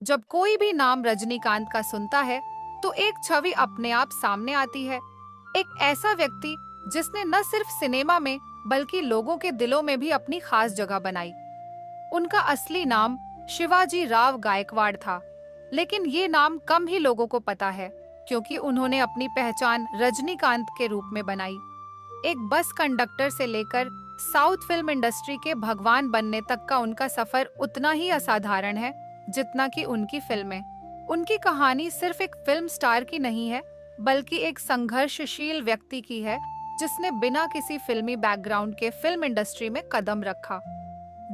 जब कोई भी नाम रजनीकांत का सुनता है, तो एक छवि अपने आप सामने आती है। एक ऐसा व्यक्ति जिसने न सिर्फ सिनेमा में बल्कि लोगों के दिलों में भी अपनी खास जगह बनाई। उनका असली नाम शिवाजी राव गायकवाड़ था, लेकिन ये नाम कम ही लोगों को पता है, क्योंकि उन्होंने अपनी पहचान रजनीकांत के रूप में बनाई। एक बस कंडक्टर से लेकर साउथ फिल्म इंडस्ट्री के भगवान बनने तक का उनका सफर उतना ही असाधारण है जितना कि उनकी फिल्में। उनकी कहानी सिर्फ एक फिल्म स्टार की नहीं है, बल्कि एक संघर्षशील व्यक्ति की है जिसने बिना किसी फिल्मी बैकग्राउंड के फिल्म इंडस्ट्री में कदम रखा।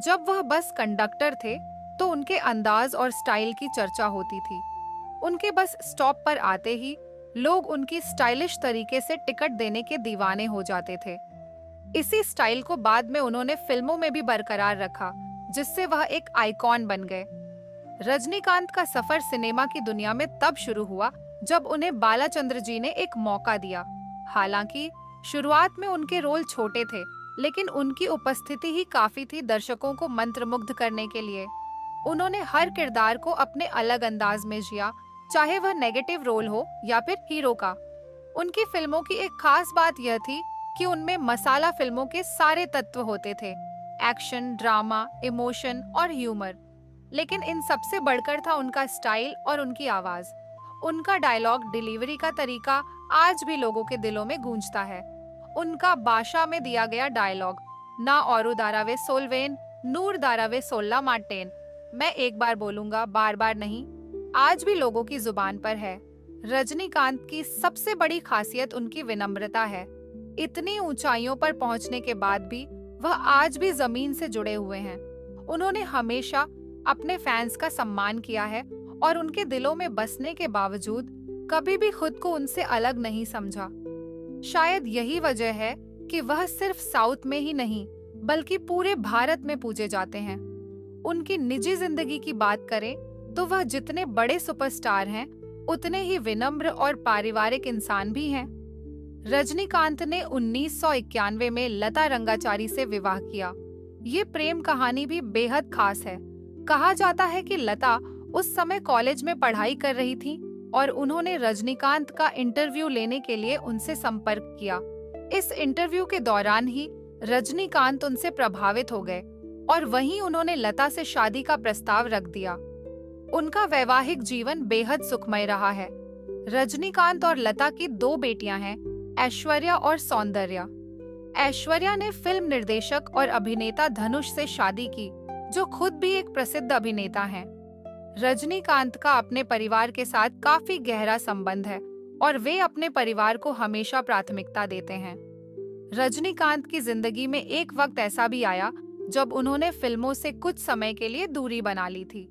जब वह बस कंडक्टर थे, तो उनके अंदाज और स्टाइल की चर्चा होती थी। उनके बस स्टॉप पर आते ही लोग उनकी स्टाइलिश तरीके से टिकट देने के दीवाने हो जाते थे। इसी स्टाइल को बाद में उन्होंने फिल्मों में भी बरकरार रखा, जिससे वह एक आइकॉन बन गए। रजनीकांत का सफर सिनेमा की दुनिया में तब शुरू हुआ जब उन्हें बालाचंद्र जी ने एक मौका दिया। हालांकि शुरुआत में उनके रोल छोटे थे, लेकिन उनकी उपस्थिति ही काफी थी दर्शकों को मंत्रमुग्ध करने के लिए। उन्होंने हर किरदार को अपने अलग अंदाज में जिया, चाहे वह नेगेटिव रोल हो या फिर हीरो का। उनकी फिल्मों की एक खास बात यह थी कि उनमें मसाला फिल्मों के सारे तत्व होते थे: एक्शन, ड्रामा, इमोशन और ह्यूमर। लेकिन इन सबसे बढ़कर था उनका स्टाइल और उनकी आवाज। उनका डायलॉग डिलीवरी का तरीका आज भी लोगों के दिलों में गूंजता है। उनका भाषा में दिया गया डायलॉग, ना औरु दारावे सोलवेन, नूर दारावे सोल्ला मार्टेन, मैं एक बार बोलूंगा, बार बार नहीं, आज भी लोगों की जुबान पर है। रजनीकांत की सबसे बड़ी खासियत उनकी विनम्रता है। इतनी ऊंचाइयों पर पहुंचने के बाद भी वह आज भी जमीन से जुड़े हुए हैं। उन्होंने हमेशा अपने फैंस का सम्मान किया है और उनके दिलों में बसने के बावजूद कभी भी खुद को उनसे अलग नहीं समझा। शायद यही वजह है कि वह सिर्फ साउथ में ही नहीं, बल्कि पूरे भारत में पूजे जाते हैं। उनकी निजी जिंदगी की बात करें तो वह जितने बड़े सुपरस्टार हैं, उतने ही विनम्र और पारिवारिक इंसान भी हैं। रजनीकांत ने 1991 में लता रंगाचारी से विवाह किया। ये प्रेम कहानी भी बेहद खास है। कहा जाता है कि लता उस समय कॉलेज में पढ़ाई कर रही थी और उन्होंने रजनीकांत का इंटरव्यू लेने के लिए उनसे संपर्क किया। इस इंटरव्यू के दौरान ही रजनीकांत उनसे प्रभावित हो गए और वहीं उन्होंने लता से शादी का प्रस्ताव रख दिया। उनका वैवाहिक जीवन बेहद सुखमय रहा है। रजनीकांत और लता की 2 बेटियां हैं, ऐश्वर्या और सौंदर्या। ऐश्वर्या ने फिल्म निर्देशक और अभिनेता धनुष से शादी की, जो खुद भी एक प्रसिद्ध अभिनेता हैं। रजनीकांत का अपने परिवार के साथ काफी गहरा संबंध है और वे अपने परिवार को हमेशा प्राथमिकता देते हैं। रजनीकांत की जिंदगी में एक वक्त ऐसा भी आया जब उन्होंने फिल्मों से कुछ समय के लिए दूरी बना ली थी।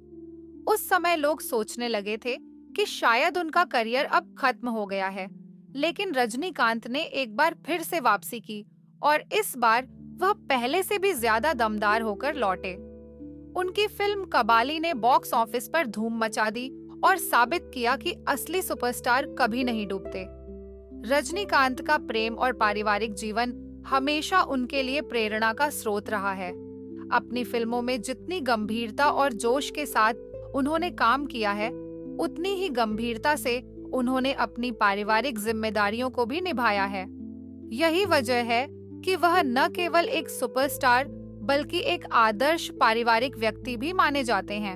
उस समय लोग सोचने लगे थे कि शायद उनका करियर अब खत्म हो गया है, लेकिन रजनीकांत ने एक बार फिर से वापसी की और इस बार वह पहले से भी ज्यादा दमदार होकर लौटे। उनकी फिल्म कबाली ने बॉक्स ऑफिस पर धूम मचा दी और साबित किया कि असली सुपरस्टार कभी नहीं डूबते। रजनीकांत का प्रेम और पारिवारिक जीवन हमेशा उनके लिए प्रेरणा का स्रोत रहा है। अपनी फिल्मों में जितनी गंभीरता और जोश के साथ उन्होंने काम किया है, उतनी ही गंभीरता से उन्होंने अपनी पारिवारिक जिम्मेदारियों को भी निभाया है। यही वजह है कि वह न केवल एक सुपरस्टार बल्कि एक आदर्श पारिवारिक व्यक्ति भी माने जाते हैं।